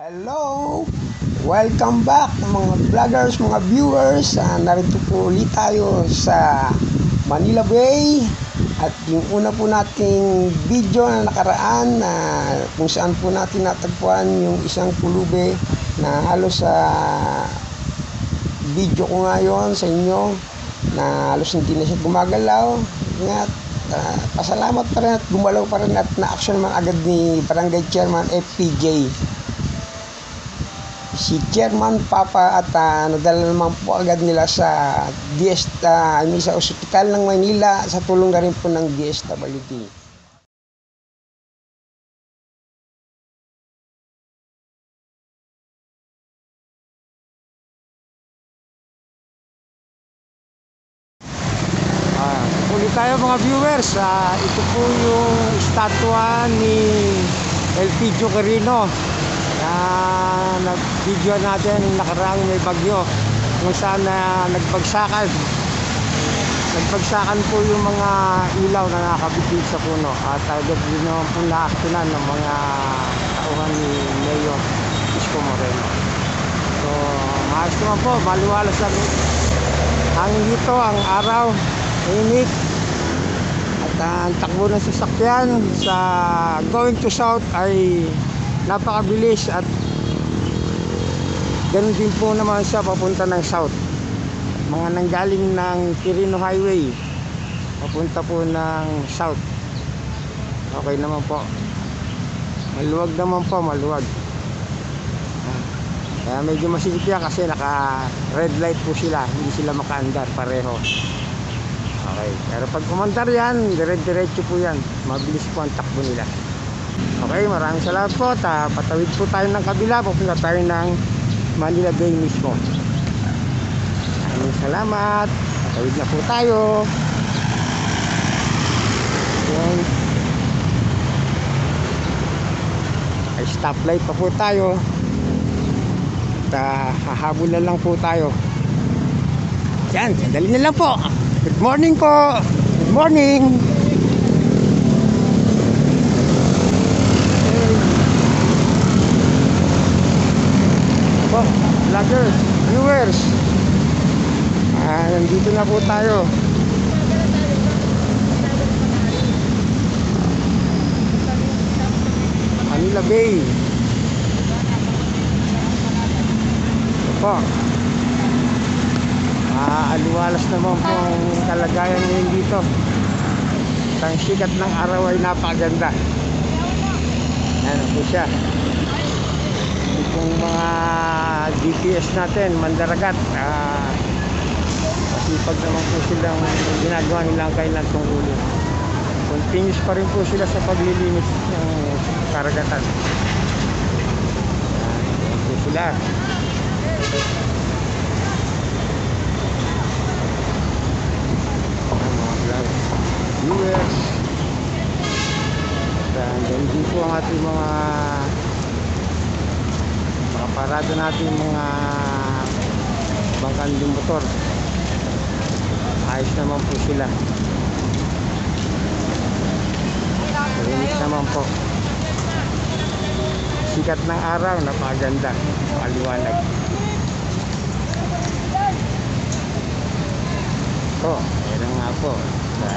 Hello! Welcome back mga vloggers, mga viewers. Narito po ulit tayo sa Manila Bay. At yung una po nating video na nakaraan kung saan po natin natagpuan yung isang pulube na halos sa video ko ngayon sa inyo na halos hindi na siya gumagalaw. At pasalamat pa rin at gumalaw pa rin at na-action man agad ni Barangay Chairman FPJ. Si Chairman Papa at nadala naman po agad nila sa sa ospital ng Maynila sa tulong na rin po ng DSWD. Ulit tayo mga viewers. Ito po yung estatwa ni Elpidio Quirino na nag-video natin nakaraang may bagyo kung saan nagbagsakan po yung mga ilaw na nakabit sa puno at agad din naman po naaktunan ng mga tauhan ni Mayor Isko Moreno. So maayos naman po, maliwalas ang hangin dito, ang araw init at ang takbo ng sasakyan sa going to south ay napakabilis at ganun din po naman siya papunta ng south. Mga nanggaling ng Quirino Highway papunta po ng south. Okay naman po. Maluwag naman po, maluwag. Kaya medyo masikip yan kasi naka red light po sila, hindi sila makaandar pareho. Okay, pero pag umandar yan, dire-diretso po yan, mabilis po ang takbo nila. Okay, maraming salamat po. Patawid po tayo ng kabila, pupunta tayo ng Manila Bay mismo. Maraming salamat. Patawid na po tayo. Yan. Ay stoplight pa po tayo. At hahabol na lang po tayo. Yan, sandali na lang po. Good morning po. Good morning. Vloggers, viewers, nandito na po tayo. Manila Bay. Ito po. Aliwalas naman po ang kalagayan ngayon dito. Ang sikat ng araw ay napakaganda. Ano po siya. Yung mga GPS natin, mandaragat, masipag naman po silang ginagawa nilang kailan tungkulin. Continuous pa rin po sila sa paglilinis ng karagatan. Ayan po sila. Mga viewers. Ganyan din po ang ating mga parado natin mga bangkang motor. Ayos naman po sila. Malinis naman po. Sikat ng araw, napakaganda, maliwanag. Ito, meron nga po sa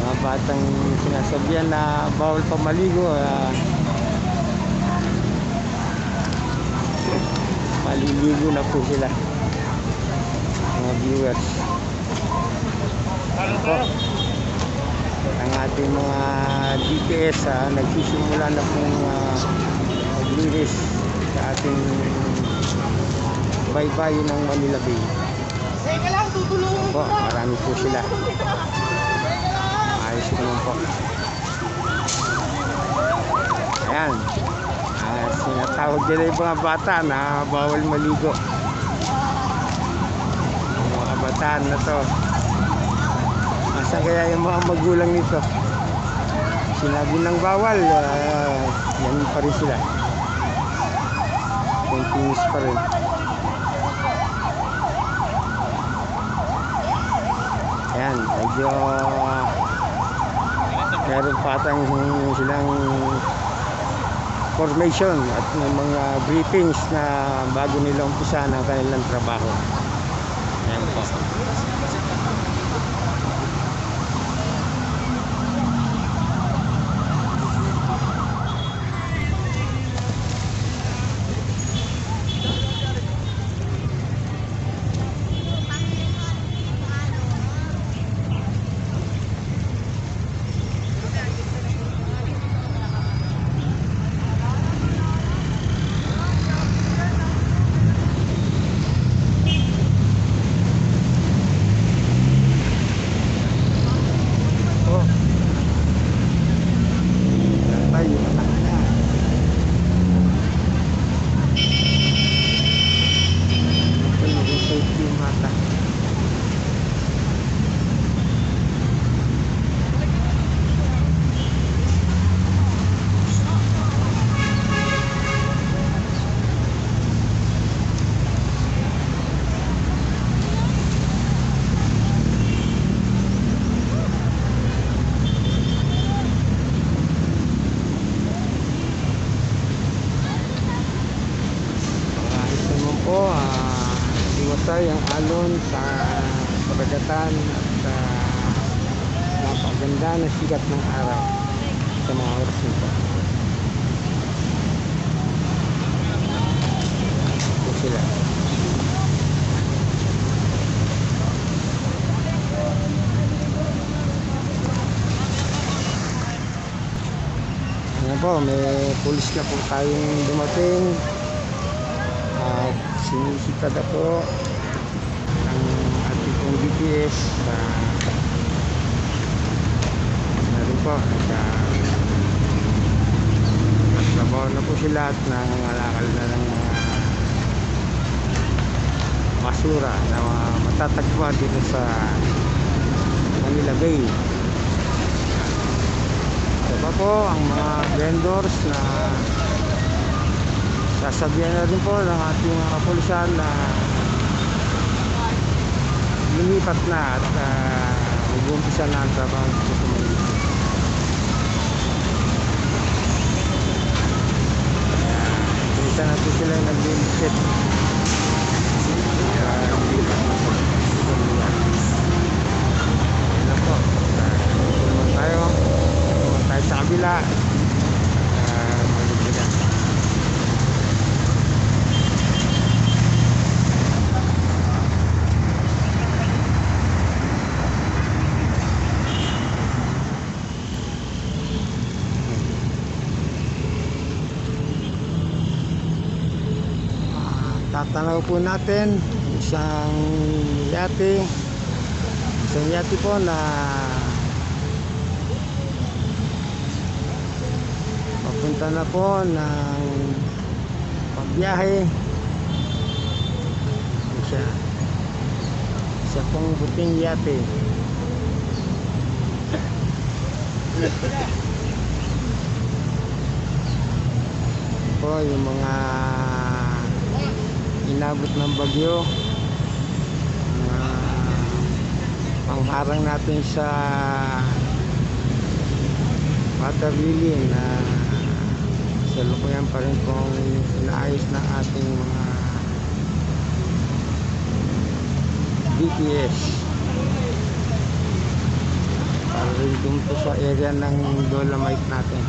mga batang sinasabihan na bawal pa maligo, maliligo na po sila mga viewers. Ito, ang ating mga GPS nagsisimula na pong maglinis sa ating baybayin ng Manila Bay. Ito, marami po sila. Ayos naman po. Ayan, sinatawag nila yung mga bata na bawal maligo. Yung mga kabataan na to, asan kaya yung mga magulang nito? Sinabi ng bawal, yan pa rin sila. Continuous pa rin. Ayan, medyo meron patang silang information at ng mga briefings na bago nila umpisa ng kanilang trabaho. Ayan po. Iwasay ang alon sa karagatan at napakaganda na sikat ng araw sa mga oras nito. Ito sila. Ayan po, may pulis na po tayong dumating at sinisita na po ang ating pong BTS meron po nagtrabaho na po sila at nangangalakal na ng basura na matatagpuan dito sa Manila Bay. Diba po ang mga vendors na sasabihan na rin po ng ating mga kapulisan na lumipat na at mag-umpisa na ang trabaho dito sa Manila. Kita natin sila nag-visit. Ayan po. Naman tayo sa kabila. Tatanaw po natin isang yate po na papunta na po ng pagbiyahe. Isa pong buting yate po yung mga inabot ng bagyo, pangharang natin sa water lily na salukuyan pa rin pong inaayos ng ating mga BTS para rin dumpo sa area ng Dolomite natin.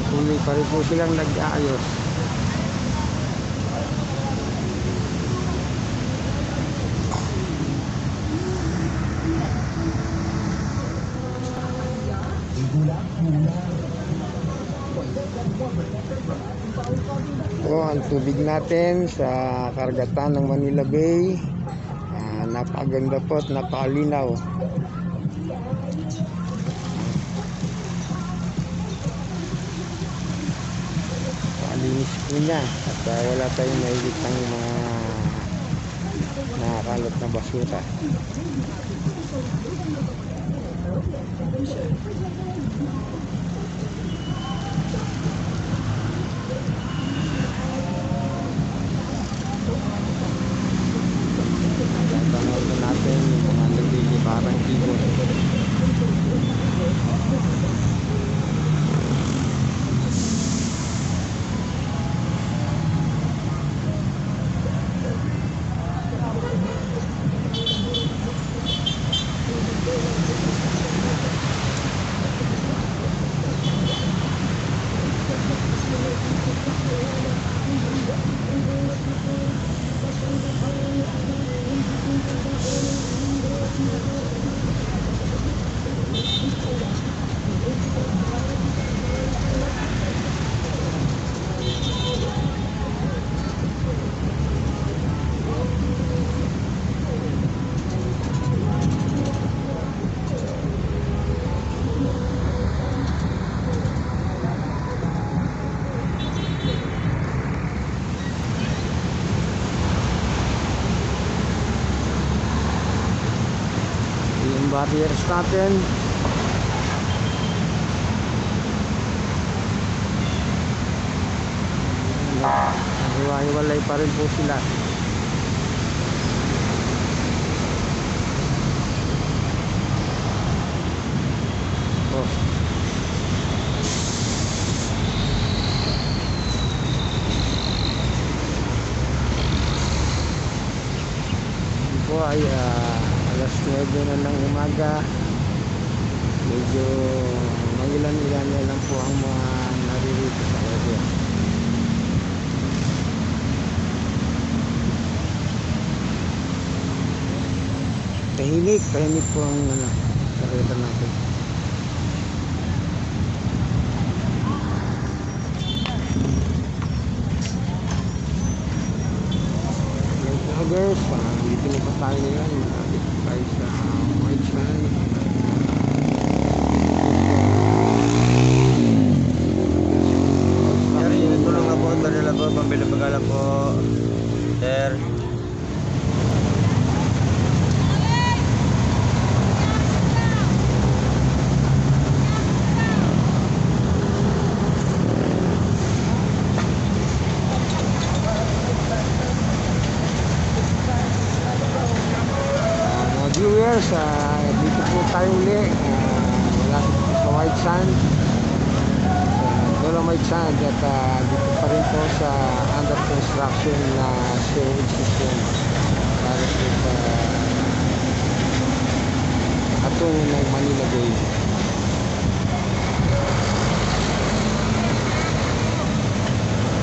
Tuloy pa rin po silang nag-aayos. Ang tubig natin sa karagatan ng Manila Bay, napakaganda po at napakalinaw. Palinis po niya at wala tayong nakikitang mga nakakalot na basura. Tanaw natin yung mga nagliliparang keyboard. barriers natin. Hiwa-hiwalay pa rin po sila. Oh. Po ay alas 9 na ng umaga. Medyo mangilan-ilan na lang po ang mga naririto sa area. Tahimik po ang karera natin. Vloggers, dito na pa tayo ngayon. Dito tayo sa White Sand. Sir, yung tulong na po, tanila po, pambili pagkala po. Sir. Viewers, dito po tayo uli mula sa White Sand, Dolomite Sand, at dito pa rin po sa under construction na sewage system para po sa atungo ng Manila Bay.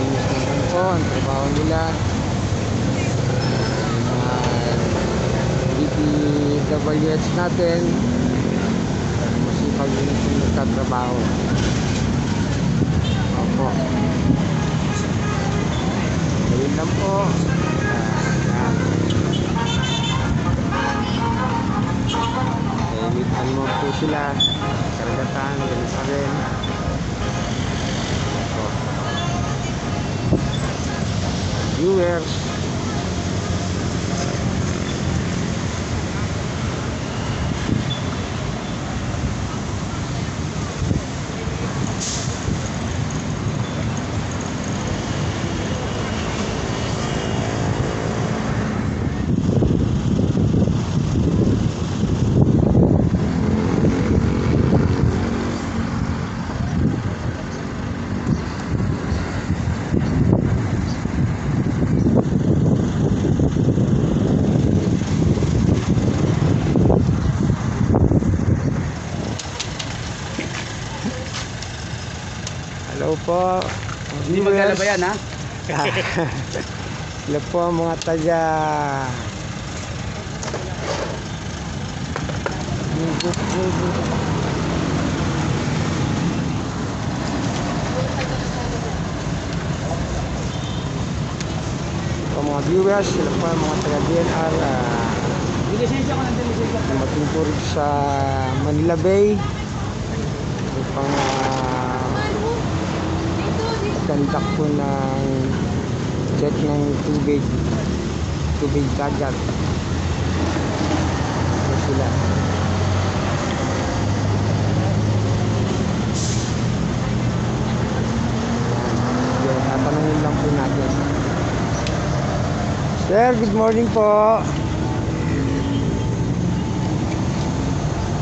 Linis naman po ang trabaho nila. DPWH natin, masipag yun yung nagtatrabaho. Opo, ayun lang po. Wait mo po sila, karagatan, ganun pa rin. Opo, viewers, hello po. Hindi maglalabayan, ha? Hello po mga taga mga viewers, sila pa mga taga DNR na matungkurin sa Manila Bay upang conduct po ng check ng tubig dagat. Ito sila. Tatanungin lang po natin. Sir, good morning po.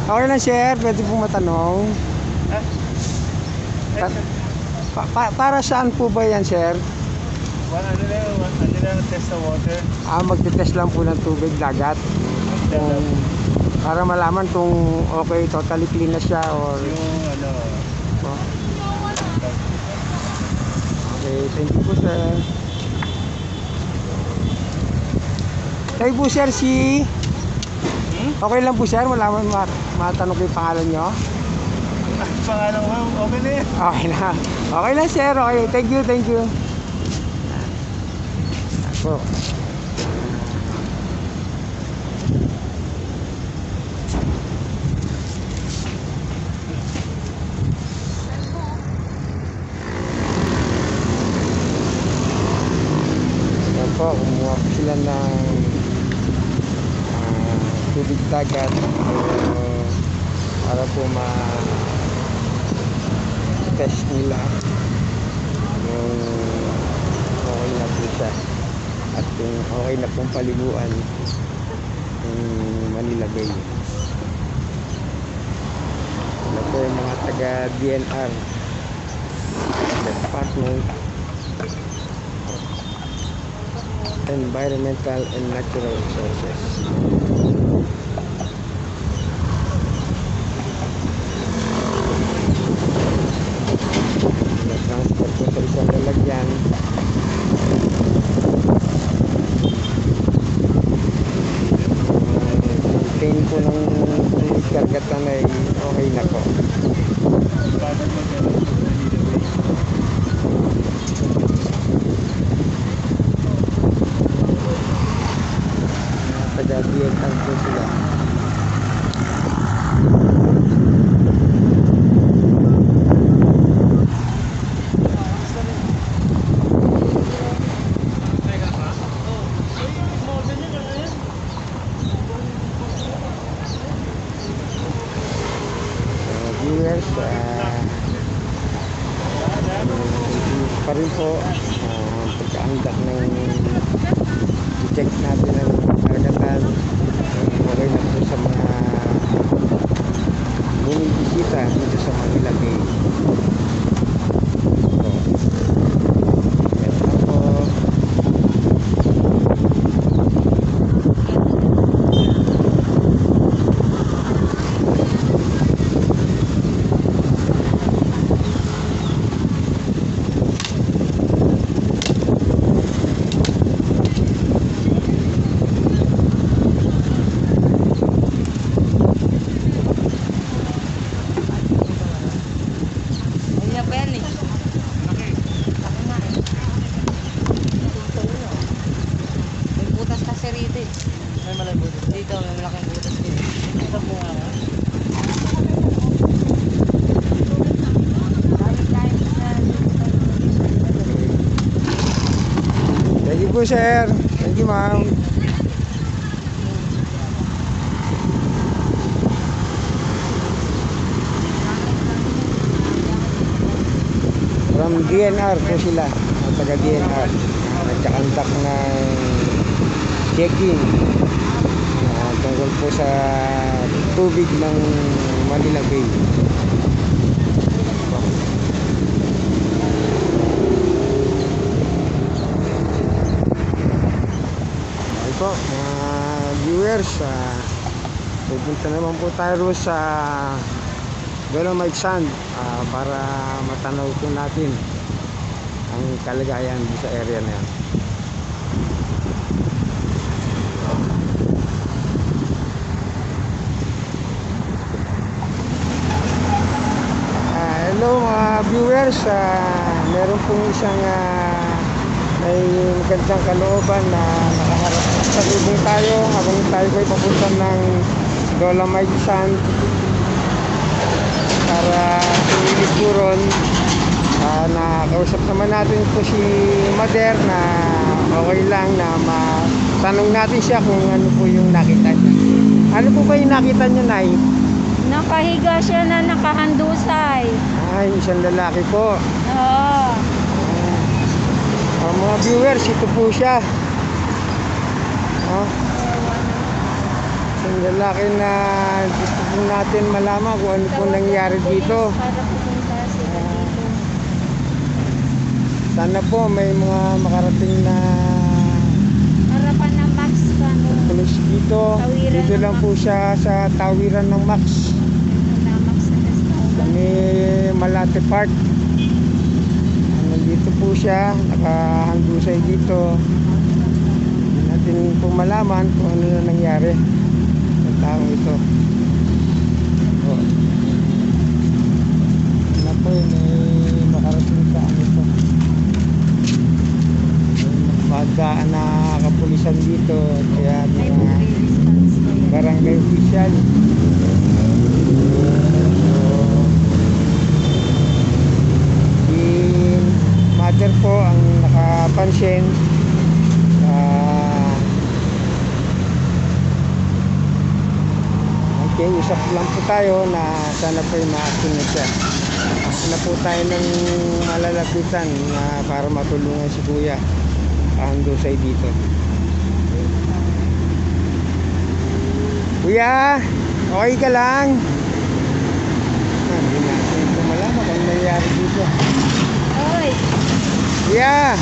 Okay lang sir, pwede po matanong. Para saan po ba yan sir? Ano lang test sa water. Magte-test lang po ng tubig dagat. Para malaman kung okay, totally clean na siya or Yung ano. Okay, thank you po sir. Kayo po sir si okay lang po sir, malaman matanong ko yung pangalan nyo. Pangalan ko, okay na yan. Okay na. Okay lang sir, okay. Thank you, thank you. Ako. Yan po, kumuha po sila ng tubig dagat. Para po test nila yung okay na po siya at yung okay na pong paliguan yung Manila Bay. Ano po yung mga taga DNR Department Environmental and Natural Resources. Transport po sa isang lalagyan. Contain po ng kargatan ay okay na po. Taga-DNR po sila. Viewers, pa rin po pagkaandak ng check natin ng karagatan. Okay na po sa mga bumibisita dito sa Manila Bay. Yan na po. Dito, may malaking butas dito. Ito po nga. Thank you po, sir. Thank you, ma'am. From DNR po sila. Ang taga DNR. Nagkakantak na checking tungkol po sa tubig ng Manila Bay. Okay po, mga viewers, pupunta naman po tayo sa Dolomite Sand para matanaw po natin ang kalagayan sa area na yan. Hello mga viewers, meron pong isang may magandang kalooban na nakaharap sa libong tayo habang tayo ay papunta ng Dolomite Sand para tumilip po ron. Nakausap naman natin po si Mother na okay lang na matanong natin siya kung ano po yung nakita niya. Ano po ba yung nakita niya, Nay? Nakahiga siya na nakahandusay. Ay, isang lalaki po. Oo. Mga viewers, ito po siya. Isang lalaki na gusto po natin malaman kung ano po nangyari dito. Para pupunta sila dito. Sana po may mga makarating na Harapan ng Max kami. pulis dito. Tawiran Dito ng lang Max. po siya sa tawiran ng Max. Max na restaurant. Kami Malate Park. Nandito po siya, nakahandusay dito. Hindi natin po malaman kung ano yung nangyari sa taong ito. Ano po yun, may makarating sa ano ito. Magdaan na kapulisan dito, kaya May mga response ko yan. barangay official. Mother po ang nakapansin Nakiusap lang po tayo na sana po ay maaksyon siya. Ako na po tayo ng malalapitan na para matulungan si Kuya ang dusay dito. Kuya, okay ka lang? Hindi natin ito malaman kung nangyayari dito. Oy, Kuya!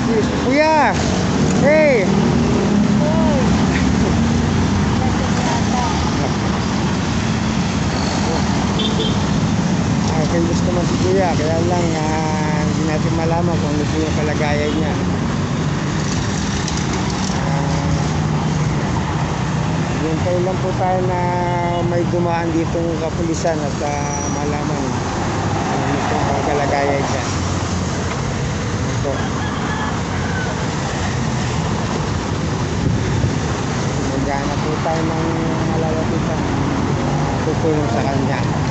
Please. Kuya! Hey! oy. Okay, gusto naman si Kuya, kaya lang hindi natin malaman kung ano po yung kalagayan niya. Hintay lang po tayo na may dumaan ditong kapulisan at malaman kung ano po yung kalagayan niya. Ito. Maghanap po tayo ng malalapitan tutulong sa kanya.